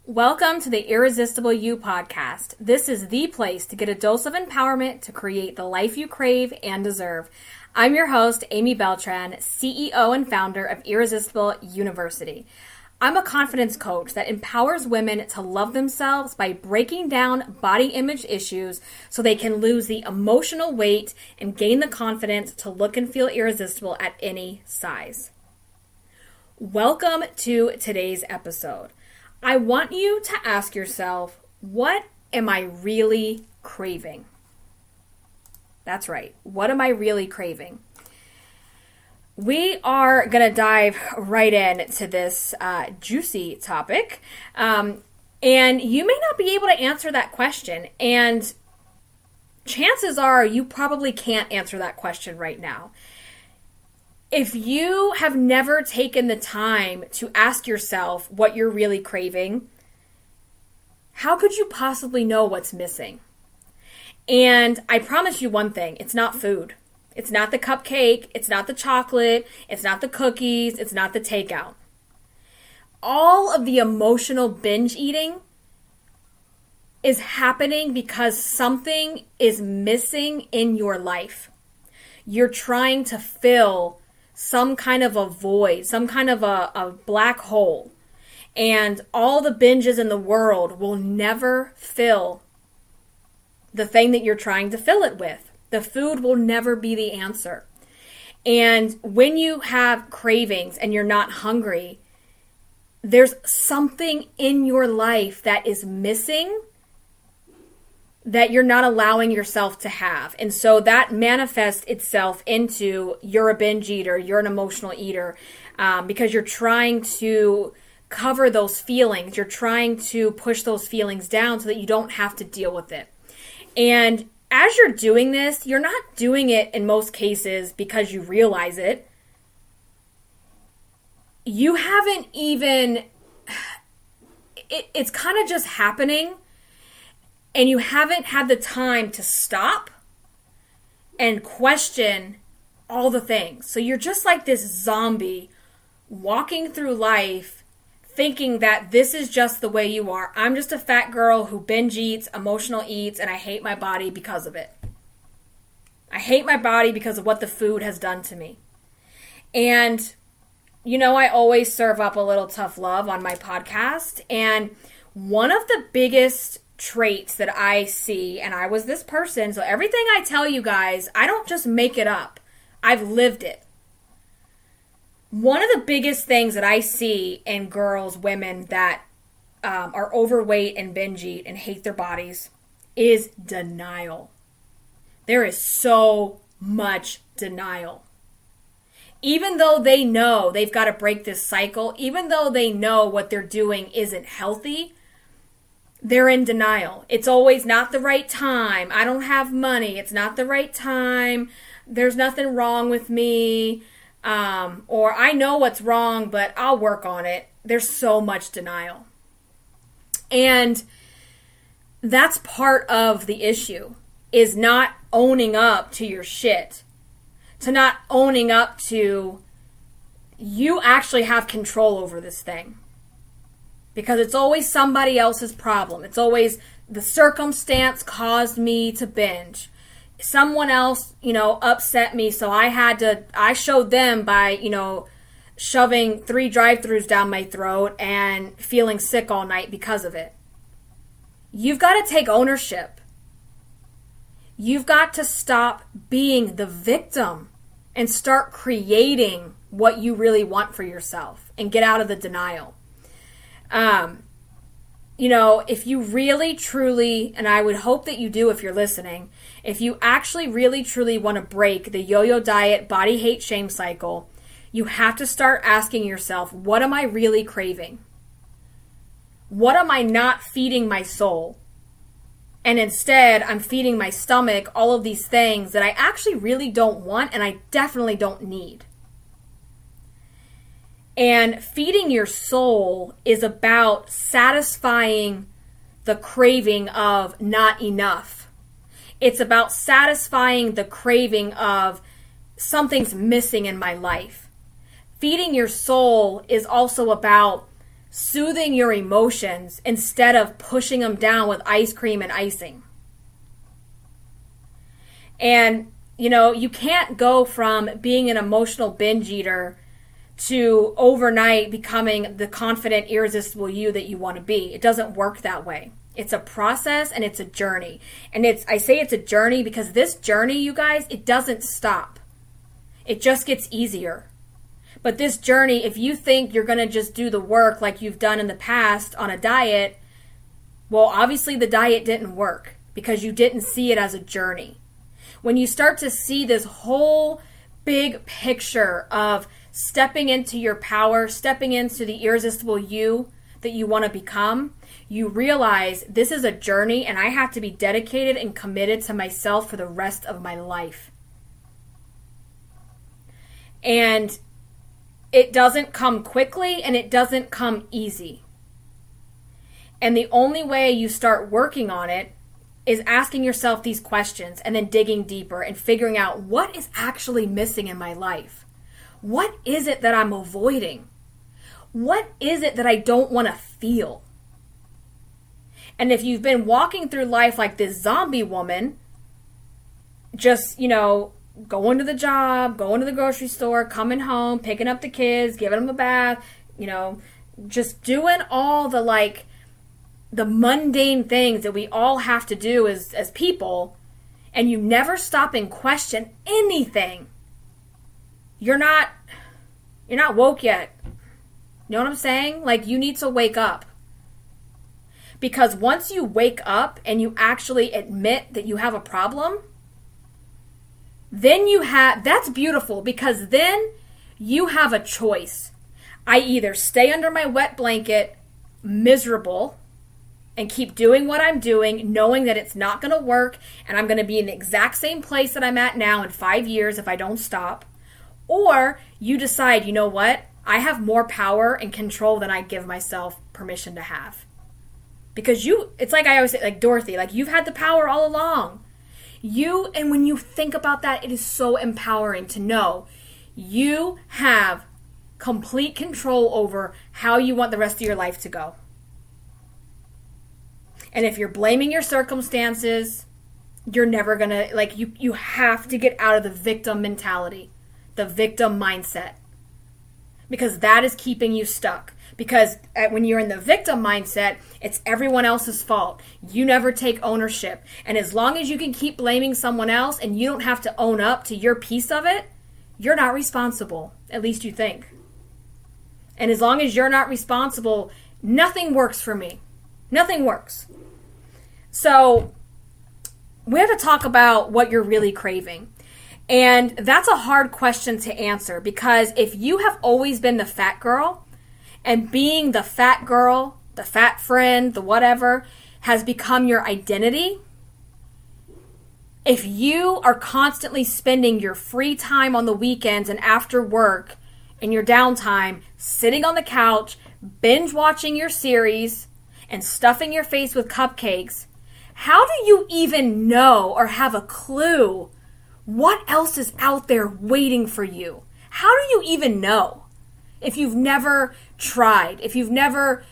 Welcome to the Irresistible You podcast. This is the place to get a dose of empowerment to create the life you crave and deserve. I'm your host, Amy Beltran, CEO and founder of Irresistible University. I'm a confidence coach that empowers women to love themselves by breaking down body image issues so they can lose the emotional weight and gain the confidence to look and feel irresistible at any size. Welcome to today's episode. I want you to ask yourself, what am I really craving? That's right. What am I really craving? We are going to dive right into this juicy topic. And you may not be able to answer that question. And chances are you probably can't answer that question right now. If you have never taken the time to ask yourself what you're really craving, how could you possibly know what's missing? And I promise you one thing, it's not food. It's not the cupcake, it's not the chocolate, it's not the cookies, it's not the takeout. All of the emotional binge eating is happening because something is missing in your life. You're trying to fill some kind of a void, some kind of a black hole. And all the binges in the world will never fill the thing that you're trying to fill it with. The food will never be the answer. And when you have cravings and you're not hungry, there's something in your life that is missing that you're not allowing yourself to have. And so that manifests itself into you're a binge eater, you're an emotional eater, because you're trying to cover those feelings. You're trying to push those feelings down so that you don't have to deal with it. And as you're doing this, you're not doing it in most cases because you realize it. You haven't even, it's kind of just happening. And you haven't had the time to stop and question all the things. So you're just like this zombie walking through life thinking that this is just the way you are. I'm just a fat girl who binge eats, emotional eats, and I hate my body because of it. I hate my body because of what the food has done to me. And, you know, I always serve up a little tough love on my podcast. And one of the biggest traits that I see, and I was this person, so everything I tell you guys, I don't just make it up. I've lived it. One of the biggest things that I see in girls, women that are overweight and binge eat and hate their bodies is denial. There is so much denial. Even though they know they've got to break this cycle, even though they know what they're doing isn't healthy, they're in denial. It's always not the right time. I don't have money. It's not the right time. There's nothing wrong with me. Or I know what's wrong, but I'll work on it. There's so much denial. And that's part of the issue, is not owning up to your shit. To not owning up to, you actually have control over this thing. Because it's always somebody else's problem. It's always the circumstance caused me to binge. Someone else, upset me, so I showed them by, shoving 3 drive-thrus down my throat and feeling sick all night because of it. You've got to take ownership. You've got to stop being the victim and start creating what you really want for yourself and get out of the denial. If you really, truly, and I would hope that you do if you're listening, if you actually really, truly want to break the yo-yo diet, body hate, shame cycle, you have to start asking yourself, what am I really craving? What am I not feeding my soul? And instead, I'm feeding my stomach all of these things that I actually really don't want and I definitely don't need. And feeding your soul is about satisfying the craving of not enough. It's about satisfying the craving of something's missing in my life. Feeding your soul is also about soothing your emotions instead of pushing them down with ice cream and icing. And, you can't go from being an emotional binge eater to overnight becoming the confident, irresistible you that you want to be. It doesn't work that way. It's a process and it's a journey. And I say it's a journey because this journey, you guys, it doesn't stop. It just gets easier. But this journey, if you think you're going to just do the work like you've done in the past on a diet, well, obviously the diet didn't work because you didn't see it as a journey. When you start to see this whole big picture of stepping into your power, stepping into the irresistible you that you want to become, you realize this is a journey and I have to be dedicated and committed to myself for the rest of my life. And it doesn't come quickly and it doesn't come easy. And the only way you start working on it is asking yourself these questions and then digging deeper and figuring out what is actually missing in my life. What is it that I'm avoiding? What is it that I don't want to feel? And if you've been walking through life like this zombie woman, just, going to the job, going to the grocery store, coming home, picking up the kids, giving them a bath, just doing all the mundane things that we all have to do as people, and you never stop and question anything, you're not woke yet. You know what I'm saying? You need to wake up. Because once you wake up and you actually admit that you have a problem, then that's beautiful, because then you have a choice. I either stay under my wet blanket, miserable, and keep doing what I'm doing, knowing that it's not going to work, and I'm going to be in the exact same place that I'm at now in 5 years if I don't stop. Or you decide, you know what? I have more power and control than I give myself permission to have. Because it's like I always say, like Dorothy, you've had the power all along. And when you think about that, it is so empowering to know you have complete control over how you want the rest of your life to go. And if you're blaming your circumstances, you're never going to, you have to get out of the victim mentality, the victim mindset, because that is keeping you stuck. Because when you're in the victim mindset, it's everyone else's fault. You never take ownership. And as long as you can keep blaming someone else and you don't have to own up to your piece of it, you're not responsible. At least you think. And as long as you're not responsible, nothing works for me. Nothing works. So we have to talk about what you're really craving. And that's a hard question to answer, because if you have always been the fat girl, and being the fat girl, the fat friend, the whatever, has become your identity, if you are constantly spending your free time on the weekends and after work and your downtime sitting on the couch, binge watching your series and stuffing your face with cupcakes, how do you even know or have a clue what else is out there waiting for you? How do you even know? If you've never tried, if you've never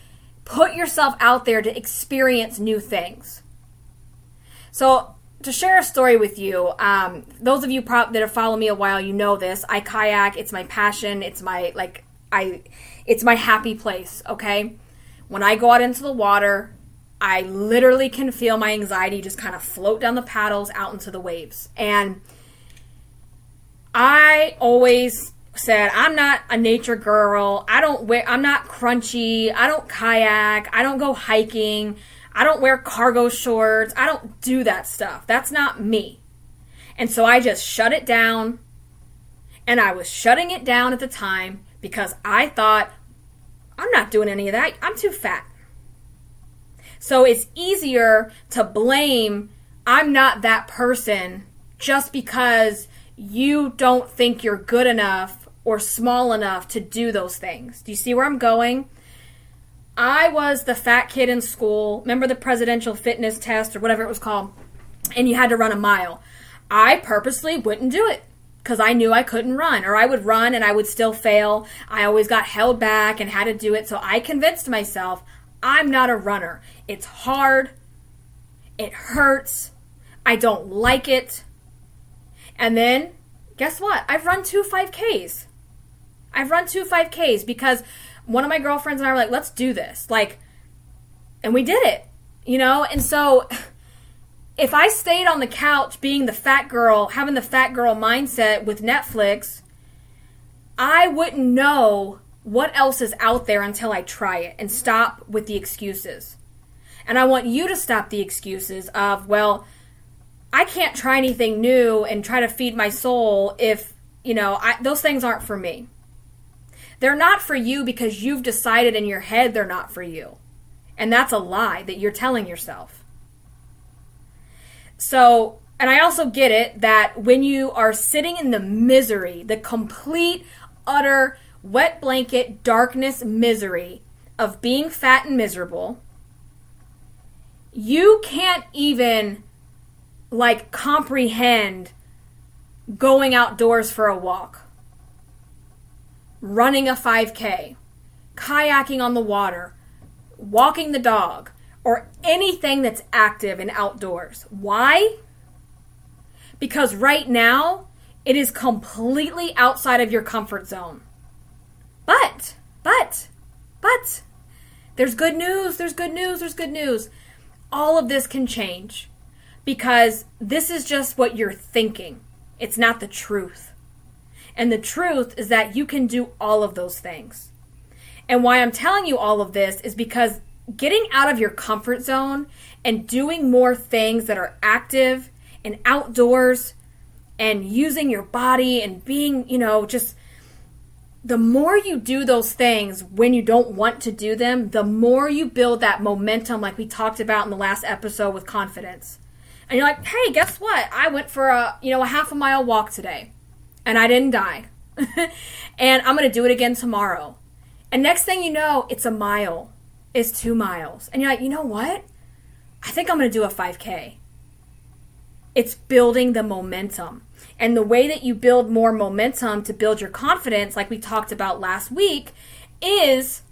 put yourself out there to experience new things. So to share a story with you, those of you that have followed me a while, you know this. I kayak. It's my passion. It's my it's my happy place. Okay, when I go out into the water, I literally can feel my anxiety just kind of float down the paddles out into the waves. And I always said, I'm not a nature girl. I'm not crunchy. I don't kayak. I don't go hiking. I don't wear cargo shorts. I don't do that stuff. That's not me. And so I just shut it down. And I was shutting it down at the time because I thought, I'm not doing any of that. I'm too fat. So it's easier to blame I'm not that person just because you don't think you're good enough or small enough to do those things. Do you see where I'm going? I was the fat kid in school. Remember the presidential fitness test or whatever it was called? And you had to run a mile. I purposely wouldn't do it because I knew I couldn't run, or I would run and I would still fail. I always got held back and had to do it. So I convinced myself I'm not a runner. It's hard. It hurts. I don't like it. And then guess what? I've run 2 5Ks. I've run 2 5Ks because one of my girlfriends and I were like, let's do this. Like, and we did it, And so if I stayed on the couch being the fat girl, having the fat girl mindset with Netflix, I wouldn't know what else is out there until I try it and stop with the excuses. And I want you to stop the excuses of, well, I can't try anything new and try to feed my soul if, those things aren't for me. They're not for you because you've decided in your head they're not for you. And that's a lie that you're telling yourself. So, and I also get it that when you are sitting in the misery, the complete, utter, wet blanket, darkness misery of being fat and miserable, you can't even comprehend going outdoors for a walk, running a 5K, kayaking on the water, walking the dog, or anything that's active and outdoors. Why? Because right now, it is completely outside of your comfort zone. But, there's good news. All of this can change because this is just what you're thinking. It's not the truth. And the truth is that you can do all of those things. And why I'm telling you all of this is because getting out of your comfort zone and doing more things that are active and outdoors and using your body and being, just the more you do those things when you don't want to do them, the more you build that momentum like we talked about in the last episode with confidence. And you're like, hey, guess what? I went for a half a mile walk today and I didn't die. And I'm going to do it again tomorrow. And next thing you know, it's a mile. It's 2 miles. And you're like, you know what? I think I'm going to do a 5K. It's building the momentum. And the way that you build more momentum to build your confidence, like we talked about last week, is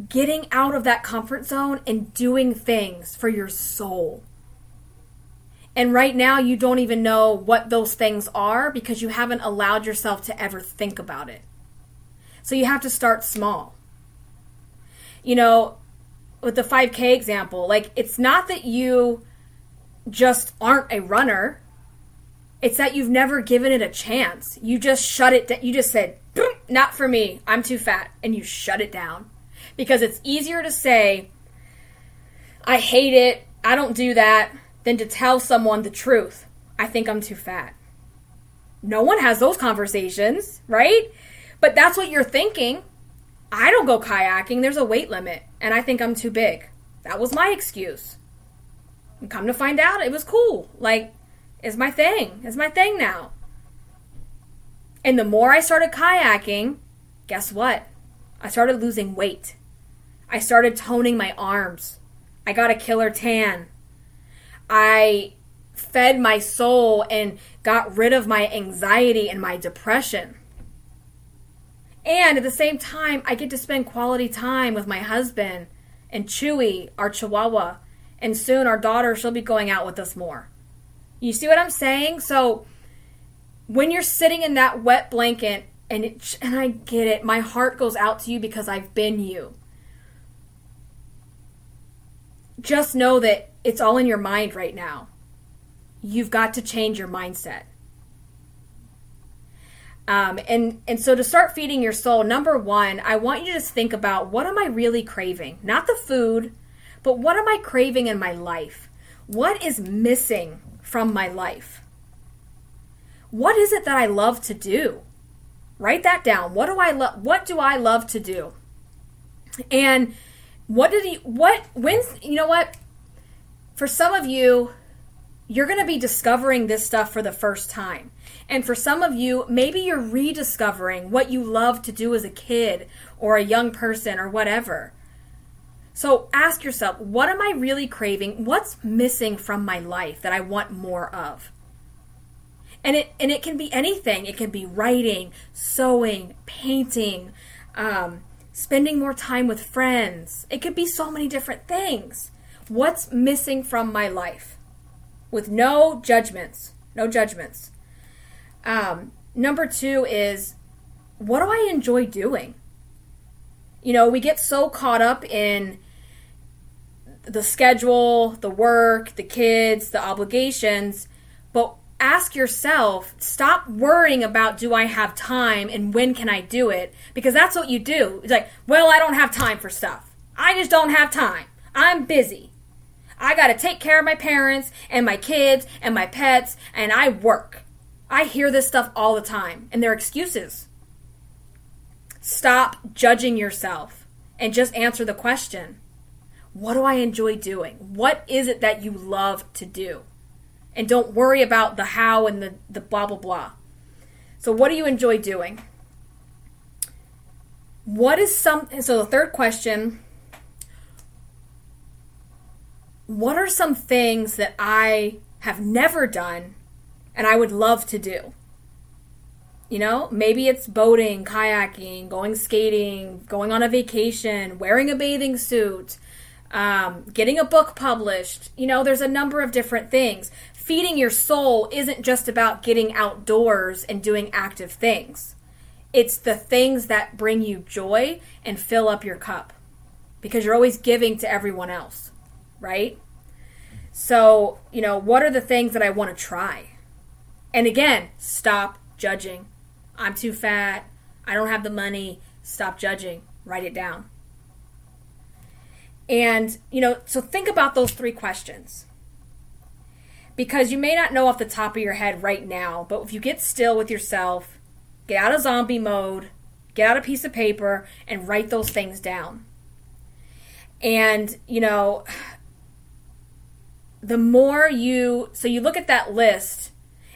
getting out of that comfort zone and doing things for your soul. And right now, you don't even know what those things are because you haven't allowed yourself to ever think about it. So you have to start small. With the 5K example, it's not that you just aren't a runner. It's that you've never given it a chance. You just shut it down. You just said, not for me. I'm too fat. And you shut it down. Because it's easier to say, I hate it. I don't do that. Than to tell someone the truth. I think I'm too fat. No one has those conversations, right? But that's what you're thinking. I don't go kayaking. There's a weight limit. And I think I'm too big. That was my excuse. And come to find out, it was cool. It's my thing. It's my thing now. And the more I started kayaking, guess what? I started losing weight. I started toning my arms. I got a killer tan. I fed my soul and got rid of my anxiety and my depression. And at the same time, I get to spend quality time with my husband and Chewy, our Chihuahua. And soon our daughter, she'll be going out with us more. You see what I'm saying? So when you're sitting in that wet blanket, and I get it, my heart goes out to you because I've been you. Just know that it's all in your mind right now. You've got to change your mindset. And so to start feeding your soul, number one, I want you to just think about, what am I really craving? Not the food, but what am I craving in my life? What is missing from my life? What is it that I love to do? Write that down. What do I love to do? And you know what? For some of you, you're going to be discovering this stuff for the first time. And for some of you, maybe you're rediscovering what you loved to do as a kid or a young person or whatever. So ask yourself, what am I really craving? What's missing from my life that I want more of? And it can be anything. It can be writing, sewing, painting, spending more time with friends. It could be so many different things. What's missing from my life? With no judgments. No judgments. Number 2 is, what do I enjoy doing? You know, we get so caught up in the schedule, the work, the kids, the obligations, but ask yourself, stop worrying about, do I have time and when can I do it? Because that's what you do. It's like, well, I don't have time for stuff. I just don't have time. I'm busy. I got to take care of my parents and my kids and my pets, and I work. I hear this stuff all the time, and they're excuses. Stop judging yourself and just answer the question. What do I enjoy doing? What is it that you love to do? And don't worry about the how and the blah, blah, blah. So what do you enjoy doing? So the third question, what are some things that I have never done and I would love to do? You know, maybe it's boating, kayaking, going skating, going on a vacation, wearing a bathing suit, getting a book published. You know, there's a number of different things. Feeding your soul isn't just about getting outdoors and doing active things. It's the things that bring you joy and fill up your cup, because you're always giving to everyone else, right? So, you know, what are the things that I want to try? And again, stop judging. I'm too fat. I don't have the money. Stop judging. Write it down. And, you know, so think about those 3 questions. Because you may not know off the top of your head right now, but if you get still with yourself, get out of zombie mode, get out a piece of paper, and write those things down. And, you know, the more you look at that list,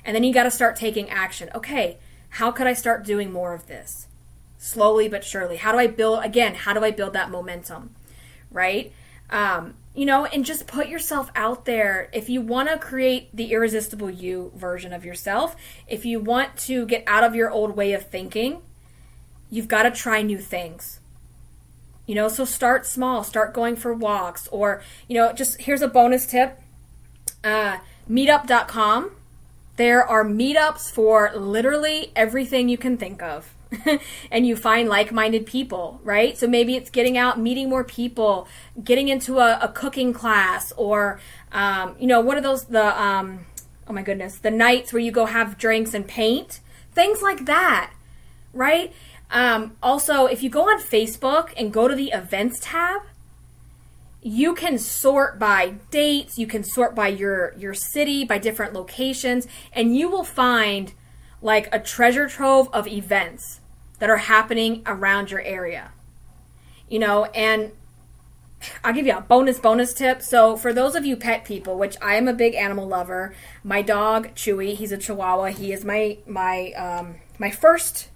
and then you got to start taking action. Okay, how could I start doing more of this? Slowly but surely. How do I build that momentum? Right? You know, and just put yourself out there. If you want to create the irresistible you version of yourself, if you want to get out of your old way of thinking, you've got to try new things. You know, so start small, start going for walks, or, you know, just here's a bonus tip. Meetup.com. There are meetups for literally everything you can think of. And you find like-minded people, right? So maybe it's getting out, meeting more people, getting into a cooking class, or, you know, what are those, oh my goodness, the nights where you go have drinks and paint, things like that, right? Also, if you go on Facebook and go to the events tab, you can sort by dates, you can sort by your city, by different locations, and you will find like a treasure trove of events that are happening around your area. You know, and I'll give you a bonus tip. So for those of you pet people, which I am a big animal lover, my dog Chewy, he's a Chihuahua. He is my first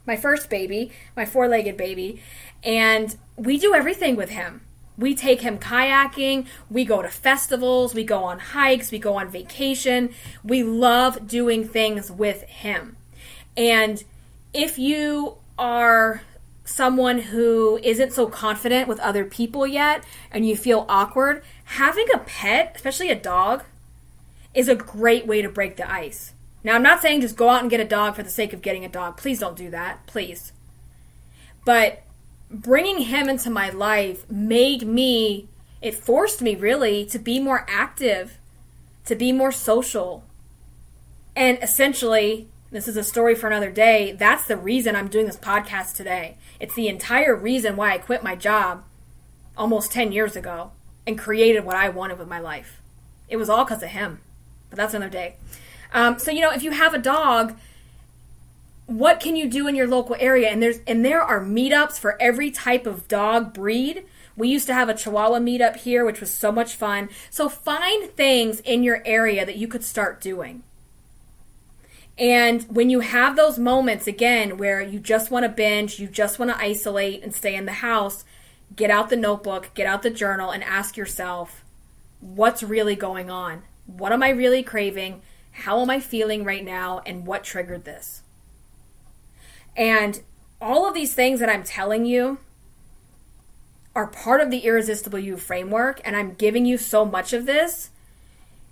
baby, my 4-legged baby, and we do everything with him. We take him kayaking, we go to festivals, we go on hikes, we go on vacation. We love doing things with him. And if you are someone who isn't so confident with other people yet and you feel awkward, having a pet, especially a dog, is a great way to break the ice. Now, I'm not saying just go out and get a dog for the sake of getting a dog. Please don't do that. Please. But bringing him into my life it forced me really to be more active, to be more social. And essentially, this is a story for another day, that's the reason I'm doing this podcast today. It's the entire reason why I quit my job almost 10 years ago and created what I wanted with my life. It was all because of him. But that's another day. So, you know, if you have a dog, what can you do in your local area? And there are meetups for every type of dog breed. We used to have a Chihuahua meetup here, which was so much fun. So find things in your area that you could start doing. And when you have those moments, again, where you just want to binge, you just want to isolate and stay in the house, get out the notebook, get out the journal, and ask yourself, what's really going on? What am I really craving? how am I feeling right now, and what triggered this? And all of these things that I'm telling you are part of the Irresistible You framework, and I'm giving you so much of this.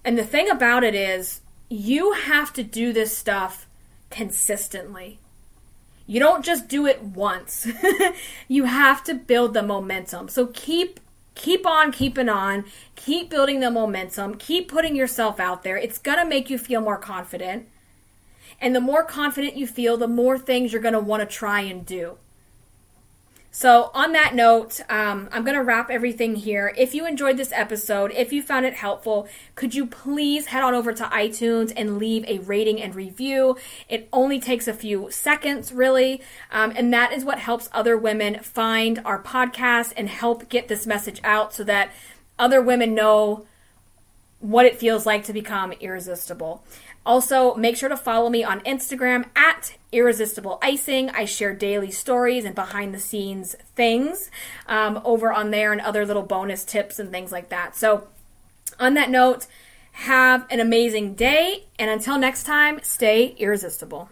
And the thing about it is, you have to do this stuff consistently. You don't just do it once. You have to build the momentum. So keep on keeping on. Keep building the momentum. Keep putting yourself out there. It's going to make you feel more confident. And the more confident you feel, the more things you're going to want to try and do. So on that note, I'm going to wrap everything here. If you enjoyed this episode, if you found it helpful, could you please head on over to iTunes and leave a rating and review? It only takes a few seconds, really. And that is what helps other women find our podcast and help get this message out so that other women know what it feels like to become irresistible. Also, make sure to follow me on Instagram at Irresistible Icing. I share daily stories and behind the scenes things over on there, and other little bonus tips and things like that. So on that note, have an amazing day. And until next time, stay irresistible.